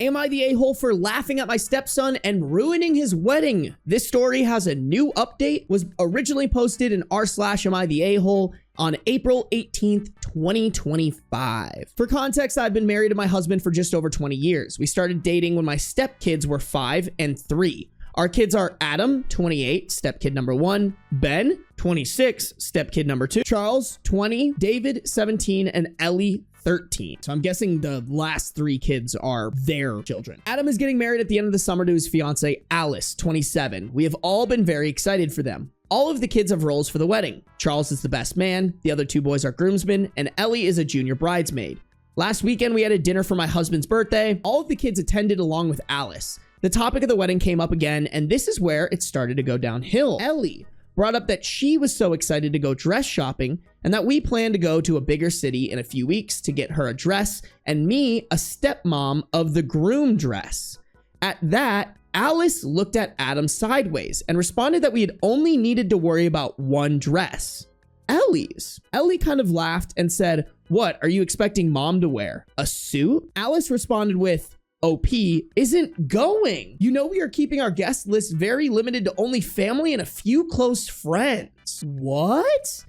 Am I the a-hole for laughing at my stepson and ruining his wedding? This story has a new update, was originally posted in r/am I the a-hole on April 18th, 2025. For context, I've been married to my husband for just over 20 years. We started dating when my stepkids were 5 and 3. Our kids are Adam, 28, stepkid number 1, Ben, 26, stepkid number 2, Charles, 20, David, 17, and Ellie, 13. So I'm guessing the last 3 kids are their children. Adam is getting married at the end of the summer to his fiance, Alice, 27. We have all been very excited for them. All of the kids have roles for the wedding. Charles is the best man, the other 2 boys are groomsmen, and Ellie is a junior bridesmaid. Last weekend, we had a dinner for my husband's birthday. All of the kids attended along with Alice. The topic of the wedding came up again, and this is where it started to go downhill. Ellie brought up that she was so excited to go dress shopping and that we plan to go to a bigger city in a few weeks to get her a dress and me a stepmom of the groom dress. At that, Alice looked at Adam sideways and responded that we had only needed to worry about one dress. Ellie kind of laughed and said, "What are you expecting mom to wear? A suit?" Alice responded with, "OP isn't going. You know we are keeping our guest list very limited to only family and a few close friends." What?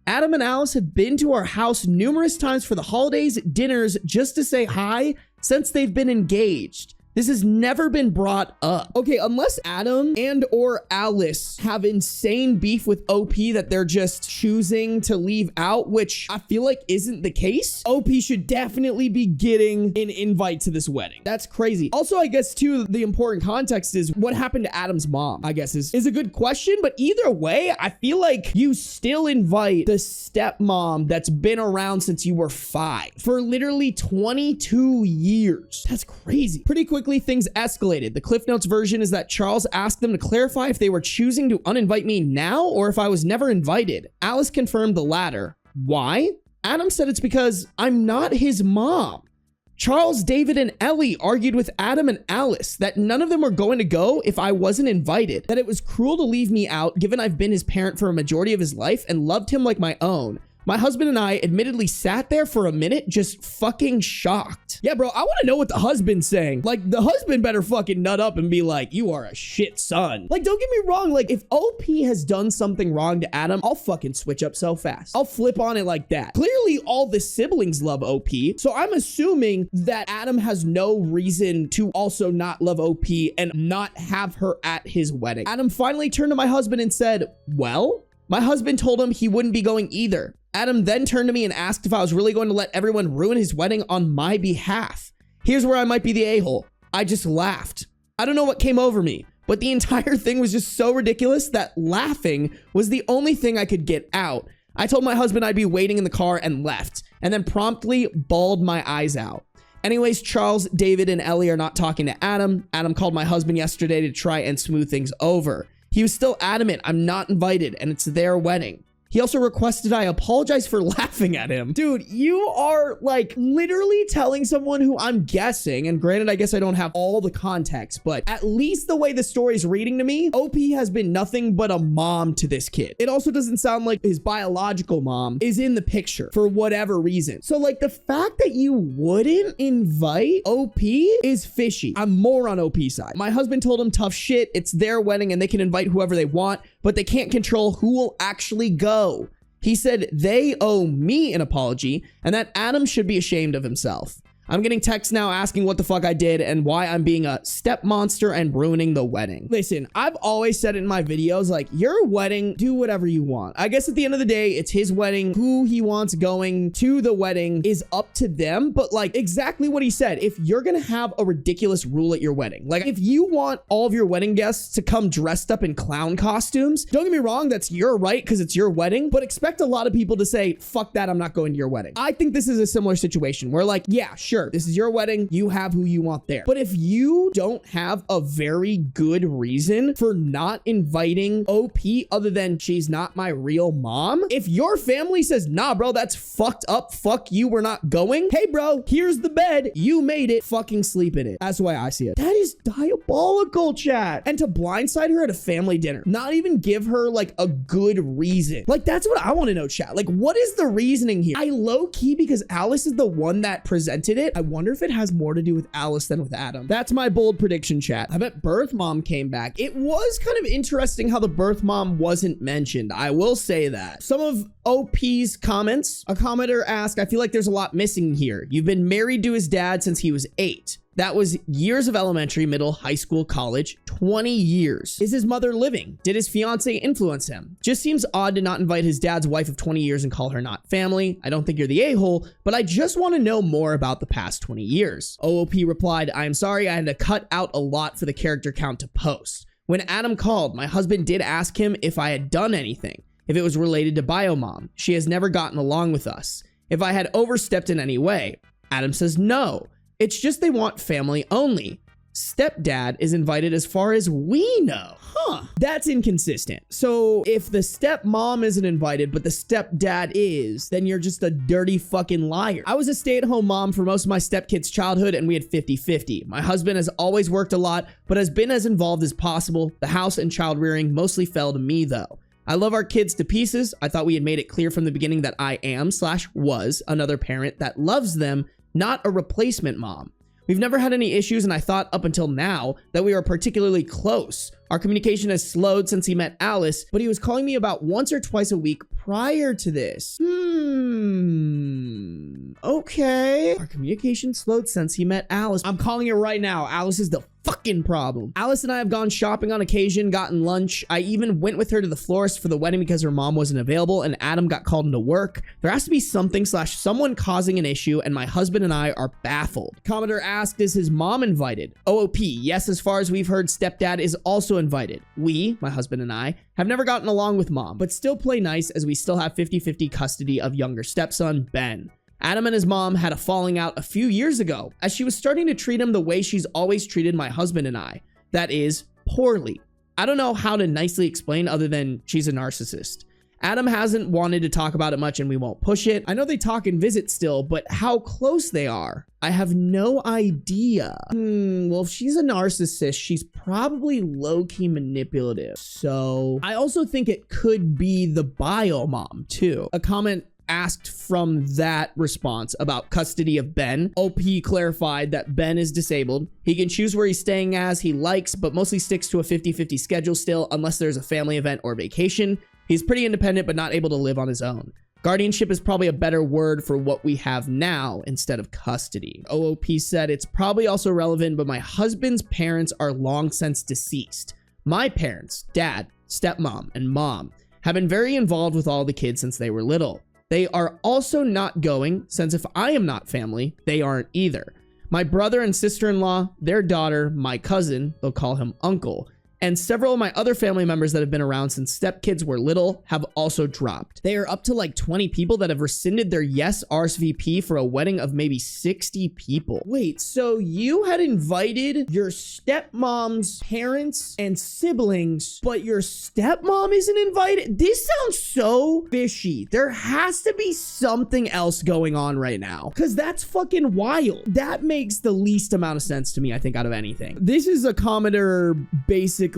Adam and Alice have been to our house numerous times for the holidays, dinners, just to say hi since they've been engaged. This has never been brought up. Okay, unless Adam and or Alice have insane beef with OP that they're just choosing to leave out, which I feel like isn't the case, OP should definitely be getting an invite to this wedding. That's crazy. Also, I guess too, the important context is what happened to Adam's mom, I guess is a good question, but either way, I feel like you still invite the stepmom that's been around since you were 5 for literally 22 years. That's crazy. Pretty quickly, things escalated. The Cliff Notes version is that Charles asked them to clarify if they were choosing to uninvite me now or if I was never invited. Alice confirmed the latter. Why? Adam said it's because I'm not his mom. Charles, David, and Ellie argued with Adam and Alice that none of them were going to go if I wasn't invited, that it was cruel to leave me out given I've been his parent for a majority of his life and loved him like my own. My husband and I admittedly sat there for a minute just fucking shocked. Yeah, bro, I want to know what the husband's saying. Like, the husband better fucking nut up and be like, "You are a shit son." Like, don't get me wrong. Like, if OP has done something wrong to Adam, I'll fucking switch up so fast. I'll flip on it like that. Clearly, all the siblings love OP. So I'm assuming that Adam has no reason to also not love OP and not have her at his wedding. Adam finally turned to my husband and said, "Well?" My husband told him he wouldn't be going either. Adam then turned to me and asked if I was really going to let everyone ruin his wedding on my behalf. Here's where I might be the a-hole. I just laughed. I don't know what came over me, but the entire thing was just so ridiculous that laughing was the only thing I could get out. I told my husband I'd be waiting in the car and left, and then promptly bawled my eyes out. Anyways, Charles, David, and Ellie are not talking to Adam. Adam called my husband yesterday to try and smooth things over. He was still adamant I'm not invited and it's their wedding. He also requested I apologize for laughing at him. Dude, you are like literally telling someone who I'm guessing, and granted, I guess I don't have all the context, but at least the way the story's reading to me, OP has been nothing but a mom to this kid. It also doesn't sound like his biological mom is in the picture for whatever reason. So like the fact that you wouldn't invite OP is fishy. I'm more on OP's side. My husband told him tough shit. It's their wedding and they can invite whoever they want, but they can't control who will actually go. He said they owe me an apology and that Adam should be ashamed of himself. I'm getting texts now asking what the fuck I did and why I'm being a step monster and ruining the wedding. Listen, I've always said it in my videos, like, your wedding, do whatever you want. I guess at the end of the day, it's his wedding. Who he wants going to the wedding is up to them. But like exactly what he said, if you're gonna have a ridiculous rule at your wedding, like if you want all of your wedding guests to come dressed up in clown costumes, don't get me wrong, that's your right because it's your wedding, but expect a lot of people to say, "Fuck that, I'm not going to your wedding." I think this is a similar situation where like, yeah, sure, this is your wedding. You have who you want there. But if you don't have a very good reason for not inviting OP other than she's not my real mom, if your family says, "Nah, bro, that's fucked up. Fuck you, we're not going." Hey, bro, here's the bed. You made it. Fucking sleep in it. That's the way I see it. That is diabolical, chat. And to blindside her at a family dinner, not even give her like a good reason. Like, that's what I want to know, chat. Like, what is the reasoning here? I low key, because Alice is the one that presented it, it, I wonder if it has more to do with Alice than with Adam. That's my bold prediction, chat. I bet birth mom came back. It was kind of interesting how the birth mom wasn't mentioned. I will say that. Some of OP's comments, a commenter asked, I feel like there's a lot missing here. You've been married to his dad since he was 8. That was years of elementary, middle, high school, college, 20 years. Is his mother living? Did his fiance influence him? Just seems odd to not invite his dad's wife of 20 years and call her not family. I don't think you're the a-hole, but I just want to know more about the past 20 years. OOP replied, I am sorry, I had to cut out a lot for the character count to post. When Adam called, my husband did ask him if I had done anything, if it was related to Biomom. She has never gotten along with us. If I had overstepped in any way. Adam says no. It's just they want family only. Stepdad is invited as far as we know. Huh. That's inconsistent. So if the stepmom isn't invited, but the stepdad is, then you're just a dirty fucking liar. I was a stay-at-home mom for most of my stepkids' childhood, and we had 50-50. My husband has always worked a lot, but has been as involved as possible. The house and child rearing mostly fell to me, though. I love our kids to pieces. I thought we had made it clear from the beginning that I am/was another parent that loves them, not a replacement mom. We've never had any issues, and I thought up until now that we were particularly close. Our communication has slowed since he met Alice, but he was calling me about once or twice a week prior to this. Okay. Our communication slowed since he met Alice. I'm calling it right now. Alice is the fucking problem. Alice and I have gone shopping on occasion, gotten lunch. I even went with her to the florist for the wedding because her mom wasn't available and Adam got called into work. There has to be something/someone causing an issue, and my husband and I are baffled. Commenter asked, is his mom invited? OOP, yes, as far as we've heard, stepdad is also invited. We, my husband and I, have never gotten along with mom, but still play nice as we still have 50-50 custody of younger stepson, Ben. Adam and his mom had a falling out a few years ago as she was starting to treat him the way she's always treated my husband and I. That is, poorly. I don't know how to nicely explain other than she's a narcissist. Adam hasn't wanted to talk about it much and we won't push it. I know they talk and visit still, but how close they are, I have no idea. Well, if she's a narcissist, she's probably low-key manipulative. So I also think it could be the Biomom too. A comment asked from that response about custody of Ben. OP clarified that Ben is disabled. He can choose where he's staying as he likes, but mostly sticks to a 50-50 schedule still, unless there's a family event or vacation. He's pretty independent, but not able to live on his own. Guardianship is probably a better word for what we have now instead of custody. OOP said it's probably also relevant, but my husband's parents are long since deceased. My parents, dad, stepmom, and mom, have been very involved with all the kids since they were little. They are also not going, since if I am not family, they aren't either. My brother and sister-in-law, their daughter, my cousin, they'll call him uncle, and several of my other family members that have been around since stepkids were little have also dropped. They are up to like 20 people that have rescinded their yes RSVP for a wedding of maybe 60 people. Wait, so you had invited your stepmom's parents and siblings, but your stepmom isn't invited? This sounds so fishy. There has to be something else going on right now, because that's fucking wild. That makes the least amount of sense to me, I think, out of anything. This is a commenter basically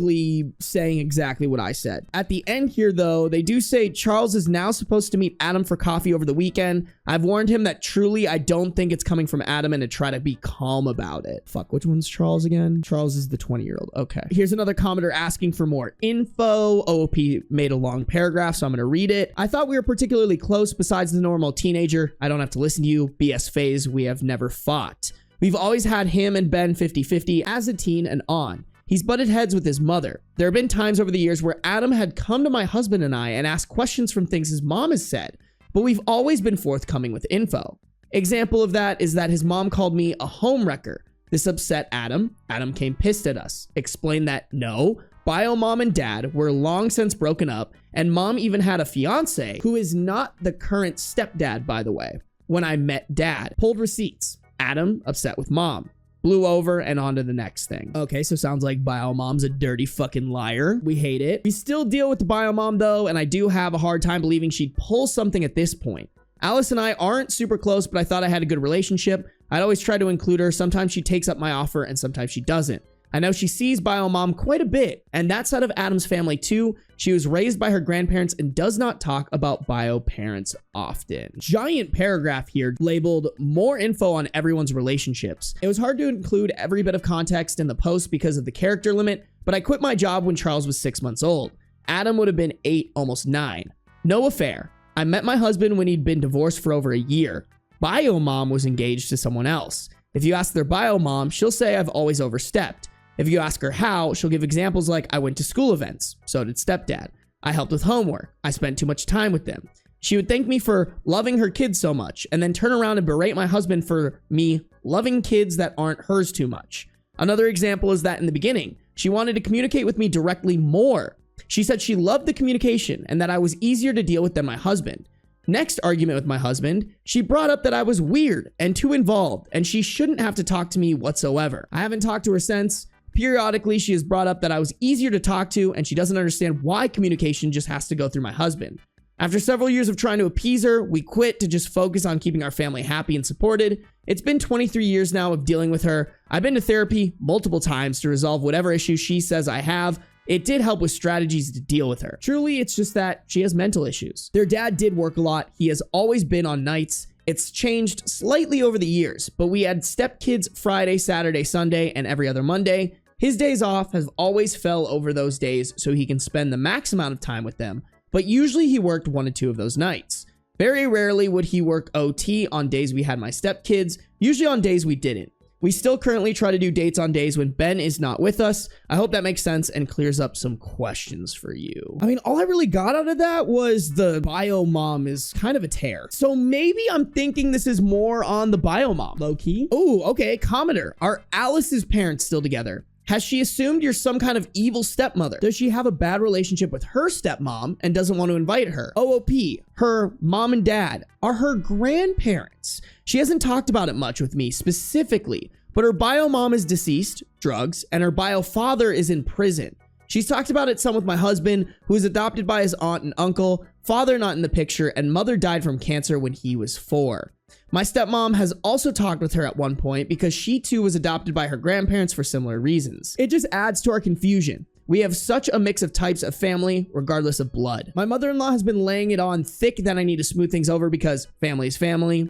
saying exactly what I said. At the end here, though, they do say Charles is now supposed to meet Adam for coffee over the weekend. I've warned him that truly I don't think it's coming from Adam and to try to be calm about it. Fuck, which one's Charles again? Charles is the 20-year-old. Okay. Here's another commenter asking for more info. OOP made a long paragraph, so I'm going to read it. I thought we were particularly close besides the normal teenager. I don't have to listen to you. BS phase, we have never fought. We've always had him and Ben 50-50 as a teen and on. He's butted heads with his mother. There have been times over the years where Adam had come to my husband and I and asked questions from things his mom has said, but we've always been forthcoming with info. Example of that is that his mom called me a home wrecker. This upset Adam. Adam came pissed at us. Explained that no, Biomom and dad were long since broken up, and mom even had a fiance who is not the current stepdad, by the way. When I met dad, pulled receipts. Adam upset with mom. Blew over and on to the next thing. Okay, so sounds like Biomom's a dirty fucking liar. We hate it. We still deal with the Biomom though, and I do have a hard time believing she'd pull something at this point. Alice and I aren't super close, but I thought I had a good relationship. I'd always try to include her. Sometimes she takes up my offer and sometimes she doesn't. I know she sees Biomom quite a bit, and that side of Adam's family too. She was raised by her grandparents and does not talk about bio parents often. Giant paragraph here labeled more info on everyone's relationships. It was hard to include every bit of context in the post because of the character limit, but I quit my job when Charles was 6 months old. Adam would have been 8, almost 9. No affair. I met my husband when he'd been divorced for over a year. Biomom was engaged to someone else. If you ask their biomom, she'll say I've always overstepped. If you ask her how, she'll give examples like I went to school events. So did stepdad. I helped with homework. I spent too much time with them. She would thank me for loving her kids so much and then turn around and berate my husband for me loving kids that aren't hers too much. Another example is that in the beginning, she wanted to communicate with me directly more. She said she loved the communication and that I was easier to deal with than my husband. Next argument with my husband, she brought up that I was weird and too involved and she shouldn't have to talk to me whatsoever. I haven't talked to her since. Periodically, she has brought up that I was easier to talk to and she doesn't understand why communication just has to go through my husband. After several years of trying to appease her, we quit to just focus on keeping our family happy and supported. It's been 23 years now of dealing with her. I've been to therapy multiple times to resolve whatever issue she says I have. It did help with strategies to deal with her. Truly, it's just that she has mental issues. Their dad did work a lot. He has always been on nights. It's changed slightly over the years, but we had stepkids Friday, Saturday, Sunday, and every other Monday. His days off have always fell over those days so he can spend the max amount of time with them, but usually he worked 1 to 2 of those nights. Very rarely would he work OT on days we had my stepkids, usually on days we didn't. We still currently try to do dates on days when Ben is not with us. I hope that makes sense and clears up some questions for you. I mean, all I really got out of that was the biomom is kind of a tear. So maybe I'm thinking this is more on the biomom, low key. Oh, okay, commenter. Are Alice's parents still together? Has she assumed you're some kind of evil stepmother? Does she have a bad relationship with her stepmom and doesn't want to invite her? OOP, her mom and dad are her grandparents. She hasn't talked about it much with me specifically, but her bio mom is deceased, drugs, and her bio father is in prison. She's talked about it some with my husband, who was adopted by his aunt and uncle, father not in the picture, and mother died from cancer when he was 4. My stepmom has also talked with her at one point because she too was adopted by her grandparents for similar reasons. It just adds to our confusion. We have such a mix of types of family, regardless of blood. My mother-in-law has been laying it on thick that I need to smooth things over because family is family.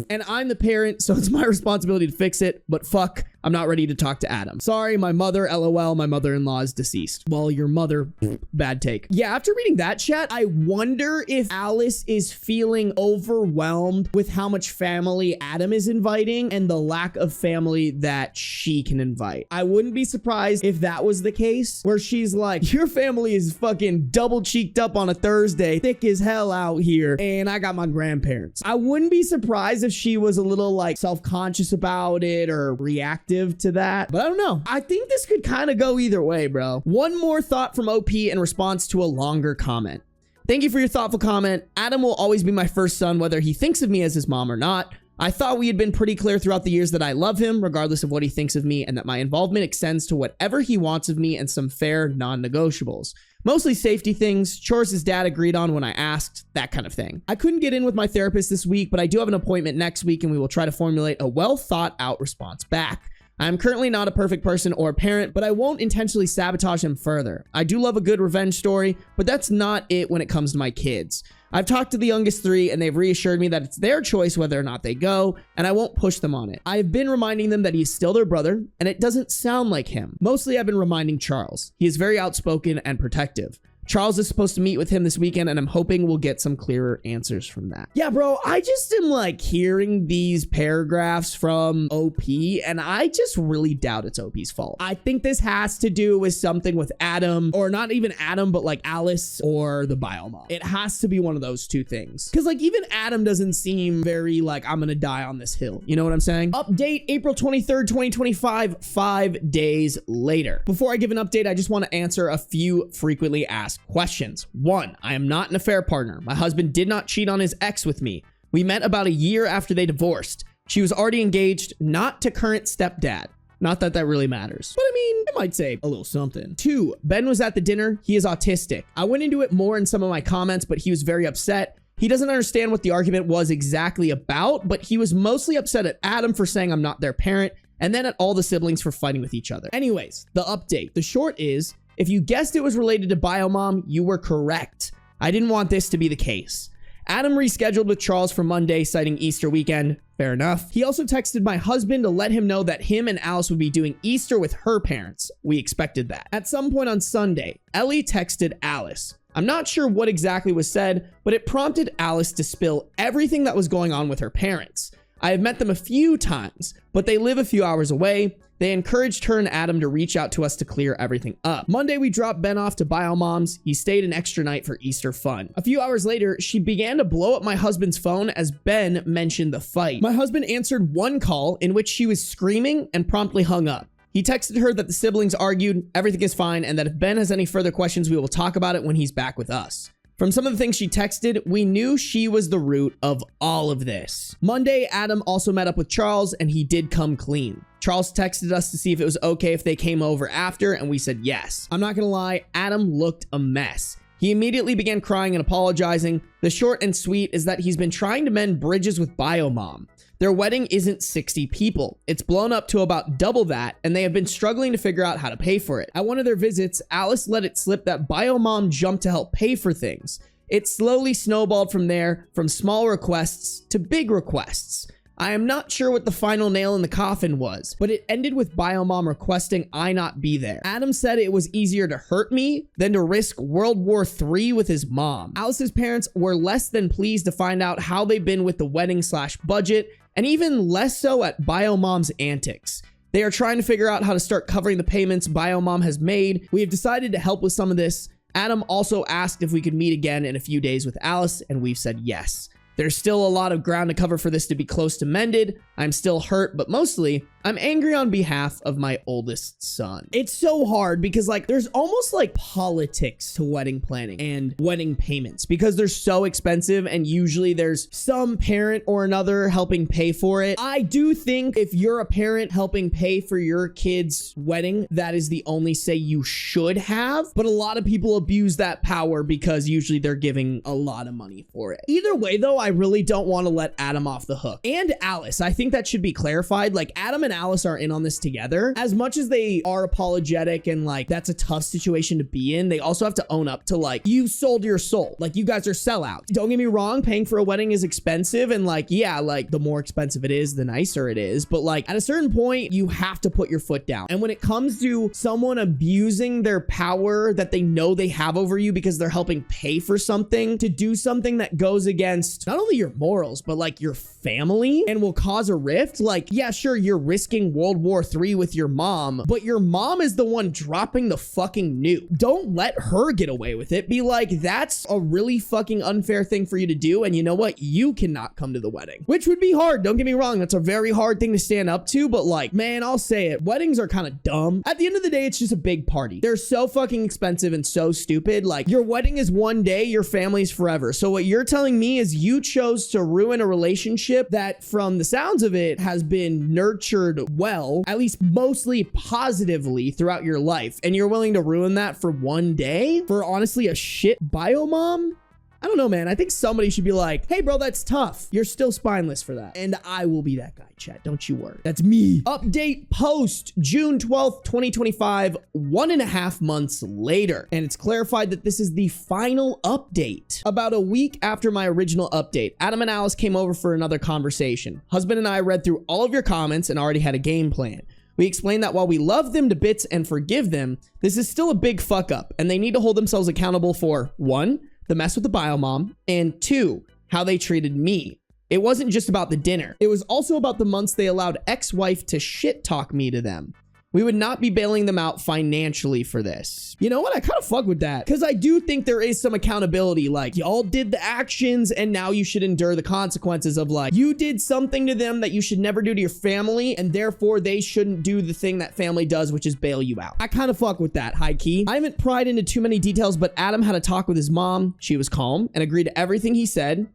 And I'm the parent, so it's my responsibility to fix it. But fuck, I'm not ready to talk to Adam. Sorry, my mother, LOL, my mother-in-law is deceased. Well, your mother, bad take. Yeah, after reading that chat, I wonder if Alice is feeling overwhelmed with how much family Adam is inviting and the lack of family that she can invite. I wouldn't be surprised if that was the case, where she's like, your family is fucking double cheeked up on a Thursday, thick as hell out here, and I got my grandparents. I wouldn't be surprised if she was a little like self-conscious about it or reactive to that, but I don't know. I think this could kind of go either way, bro. One more thought from OP in response to a longer comment. Thank you for your thoughtful comment. Adam will always be my first son, whether he thinks of me as his mom or not. I thought we had been pretty clear throughout the years that I love him, regardless of what he thinks of me, and that my involvement extends to whatever he wants of me and some fair non-negotiables. Mostly safety things, chores his dad agreed on when I asked, that kind of thing. I couldn't get in with my therapist this week, but I do have an appointment next week and we will try to formulate a well-thought-out response back. I am currently not a perfect person or parent, but I won't intentionally sabotage him further. I do love a good revenge story, but that's not it when it comes to my kids. I've talked to the youngest 3 and they've reassured me that it's their choice whether or not they go, and I won't push them on it. I've been reminding them that he's still their brother, and it doesn't sound like him. Mostly I've been reminding Charles. He is very outspoken and protective. Charles is supposed to meet with him this weekend, and I'm hoping we'll get some clearer answers from that. Yeah, bro, I just am like hearing these paragraphs from OP, and I just really doubt it's OP's fault. I think this has to do with something with Adam, or not even Adam, but like Alice or the biomom. It has to be one of those two things. Because like even Adam doesn't seem very like, I'm gonna die on this hill. You know what I'm saying? Update April 23rd, 2025, 5 days later. Before I give an update, I just want to answer a few frequently asked questions. 1, I am not an affair partner. My husband did not cheat on his ex with me. We met about a year after they divorced. She was already engaged, not to current stepdad. Not that that really matters, but I mean, it might say a little something. 2, Ben was at the dinner. He is autistic. I went into it more in some of my comments, but he was very upset. He doesn't understand what the argument was exactly about, but he was mostly upset at Adam for saying I'm not their parent and then at all the siblings for fighting with each other. Anyways, the update. The short is, if you guessed it was related to Biomom, you were correct. I didn't want this to be the case. Adam rescheduled with Charles for Monday, citing Easter weekend. Fair enough. He also texted my husband to let him know that him and Alice would be doing Easter with her parents. We expected that. At some point on Sunday, Ellie texted Alice. I'm not sure what exactly was said, but it prompted Alice to spill everything that was going on with her parents. I have met them a few times, but they live a few hours away. They encouraged her and Adam to reach out to us to clear everything up. Monday, we dropped Ben off to Biomom's. He stayed an extra night for Easter fun. A few hours later, she began to blow up my husband's phone as Ben mentioned the fight. My husband answered one call in which she was screaming and promptly hung up. He texted her that the siblings argued, everything is fine, and that if Ben has any further questions, we will talk about it when he's back with us. From some of the things she texted, we knew she was the root of all of this. Monday, Adam also met up with Charles, and he did come clean. Charles texted us to see if it was okay if they came over after, and we said yes. I'm not gonna lie, Adam looked a mess. He immediately began crying and apologizing. The short and sweet is that he's been trying to mend bridges with Biomom. Their wedding isn't 60 people. It's blown up to about double that, and they have been struggling to figure out how to pay for it. At one of their visits, Alice let it slip that Biomom jumped to help pay for things. It slowly snowballed from there, from small requests to big requests. I am not sure what the final nail in the coffin was, but it ended with Biomom requesting I not be there. Adam said it was easier to hurt me than to risk World War III with his mom. Alice's parents were less than pleased to find out how they've been with the wedding/budget, and even less so at Biomom's antics. They are trying to figure out how to start covering the payments Biomom has made. We have decided to help with some of this. Adam also asked if we could meet again in a few days with Alice, and we've said yes. There's still a lot of ground to cover for this to be close to mended. I'm still hurt, but mostly I'm angry on behalf of my oldest son. It's so hard because like there's almost like politics to wedding planning and wedding payments because they're so expensive, and usually there's some parent or another helping pay for it. I do think if you're a parent helping pay for your kid's wedding, that is the only say you should have, but a lot of people abuse that power because usually they're giving a lot of money for it. Either way though, I really don't want to let Adam off the hook. And Alice, I think that should be clarified. Like Adam and Alice are in on this together. As much as they are apologetic and like that's a tough situation to be in, they also have to own up to like, you sold your soul. Like you guys are sellouts. Don't get me wrong, paying for a wedding is expensive, and like, yeah, like the more expensive it is, the nicer it is. But like at a certain point, you have to put your foot down. And when it comes to someone abusing their power that they know they have over you because they're helping pay for something to do something that goes against not only your morals, but like your family and will cause a rift, like, yeah, sure, you're risking World War III with your mom, but your mom is the one dropping the fucking nuke. Don't let her get away with it. Be like, that's a really fucking unfair thing for you to do, and you know what? You cannot come to the wedding, which would be hard. Don't get me wrong. That's a very hard thing to stand up to, but like, man, I'll say it. Weddings are kind of dumb. At the end of the day, it's just a big party. They're so fucking expensive and so stupid. Like, your wedding is one day, your family's forever. So what you're telling me is you chose to ruin a relationship that, from the sounds of it, has been nurtured well, at least mostly positively throughout your life, and you're willing to ruin that for one day for honestly a shit Biomom? I don't know, man. I think somebody should be like, hey, bro, that's tough. You're still spineless for that. And I will be that guy, chat. Don't you worry. That's me. Update post June 12th, 2025, 1.5 months later. And it's clarified that this is the final update. About a week after my original update, Adam and Alice came over for another conversation. Husband and I read through all of your comments and already had a game plan. We explained that while we love them to bits and forgive them, this is still a big fuck up, and they need to hold themselves accountable for 1, the mess with the Biomom, and 2, how they treated me. It wasn't just about the dinner. It was also about the months they allowed ex-wife to shit talk me to them. We would not be bailing them out financially for this. You know what? I kind of fuck with that, because I do think there is some accountability. Like, y'all did the actions and now you should endure the consequences of, like, you did something to them that you should never do to your family, and therefore they shouldn't do the thing that family does, which is bail you out. I kind of fuck with that, high key. I haven't pried into too many details, but Adam had a talk with his mom. She was calm and agreed to everything he said.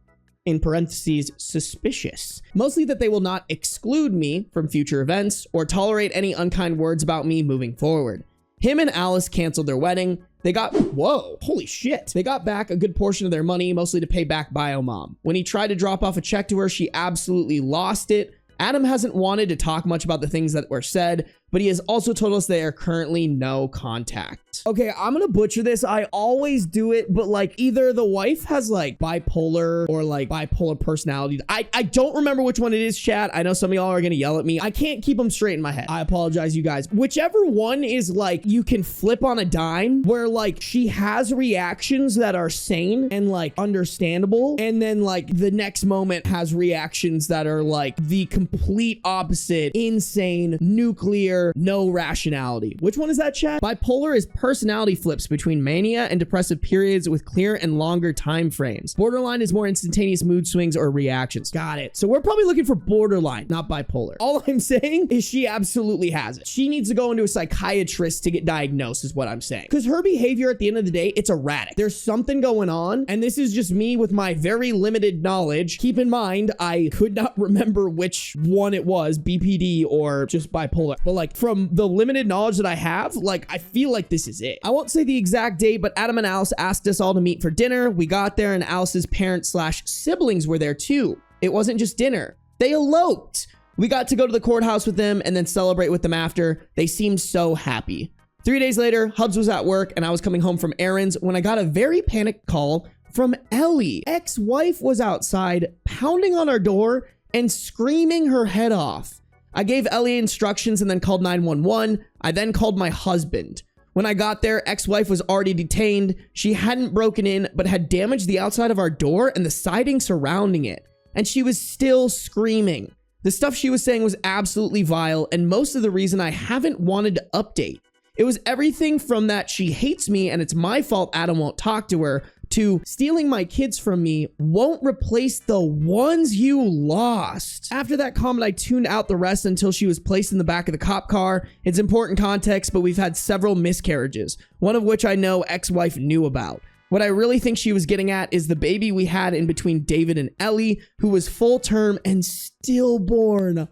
In parentheses, suspicious. Mostly that they will not exclude me from future events or tolerate any unkind words about me moving forward. Him and Alice canceled their wedding. They got, whoa, holy shit. They got back a good portion of their money, mostly to pay back Biomom. When he tried to drop off a check to her, she absolutely lost it. Adam hasn't wanted to talk much about the things that were said, but he has also told us they are currently no contact. Okay, I'm gonna butcher this. I always do it, but like either the wife has like bipolar or like bipolar personality. I don't remember which one it is, chat. I know some of y'all are gonna yell at me. I can't keep them straight in my head. I apologize, you guys. Whichever one is like you can flip on a dime where like she has reactions that are sane and like understandable, and then like the next moment has reactions that are like the complete opposite, insane, nuclear, no rationality. Which one is that, chat? Bipolar is personality flips between mania and depressive periods with clear and longer time frames. Borderline is more instantaneous mood swings or reactions. Got it. So we're probably looking for borderline, not bipolar. All I'm saying is she absolutely has it. She needs to go into a psychiatrist to get diagnosed is what I'm saying. Because her behavior at the end of the day, it's erratic. There's something going on, and this is just me with my very limited knowledge. Keep in mind, I could not remember which one it was, BPD or just bipolar. But like from the limited knowledge that I have, like I feel like this is it. I won't say the exact date, but Adam and Alice asked us all to meet for dinner. We got there and Alice's parents / siblings were there too. It wasn't just dinner. They eloped. We got to go to the courthouse with them and then celebrate with them after. They seemed so happy. 3 days later, Hubs was at work and I was coming home from errands when I got a very panicked call from Ellie. Ex-wife was outside pounding on our door and screaming her head off. I gave Ellie instructions and then called 911. I then called my husband. When I got there, ex-wife was already detained. She hadn't broken in, but had damaged the outside of our door and the siding surrounding it. And she was still screaming. The stuff she was saying was absolutely vile, and most of the reason I haven't wanted to update. It was everything from that she hates me and it's my fault Adam won't talk to her, to stealing my kids from me won't replace the ones you lost. After that comment, I tuned out the rest until she was placed in the back of the cop car. It's important context, but we've had several miscarriages, one of which I know ex-wife knew about. What I really think she was getting at is the baby we had in between David and Ellie, who was full term and stillborn.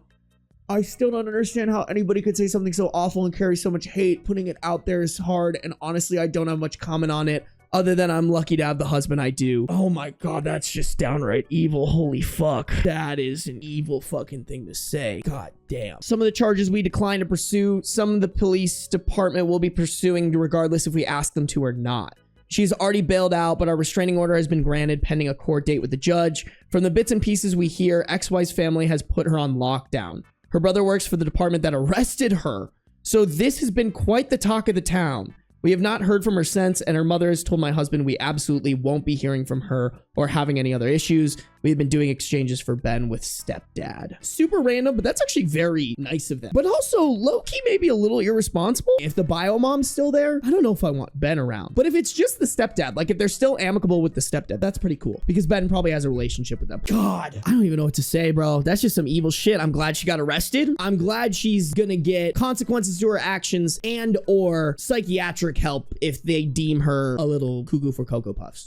I still don't understand how anybody could say something so awful and carry so much hate. Putting it out there is hard, and honestly, I don't have much comment on it. Other than I'm lucky to have the husband I do. Oh my God, that's just downright evil. Holy fuck. That is an evil fucking thing to say. God damn. Some of the charges we declined to pursue, some of the police department will be pursuing regardless if we ask them to or not. She's already bailed out, but our restraining order has been granted pending a court date with the judge. From the bits and pieces we hear, ex-wife's family has put her on lockdown. Her brother works for the department that arrested her. So this has been quite the talk of the town. We have not heard from her since, and her mother has told my husband we absolutely won't be hearing from her or having any other issues. We have been doing exchanges for Ben with Stepdad. Super random, but that's actually very nice of them. But also, low-key maybe a little irresponsible. If the Biomom's still there, I don't know if I want Ben around. But if it's just the stepdad, like if they're still amicable with the stepdad, that's pretty cool. Because Ben probably has a relationship with them. God, I don't even know what to say, bro. That's just some evil shit. I'm glad she got arrested. I'm glad she's gonna get consequences to her actions and or psychiatric help if they deem her a little cuckoo for Cocoa Puffs.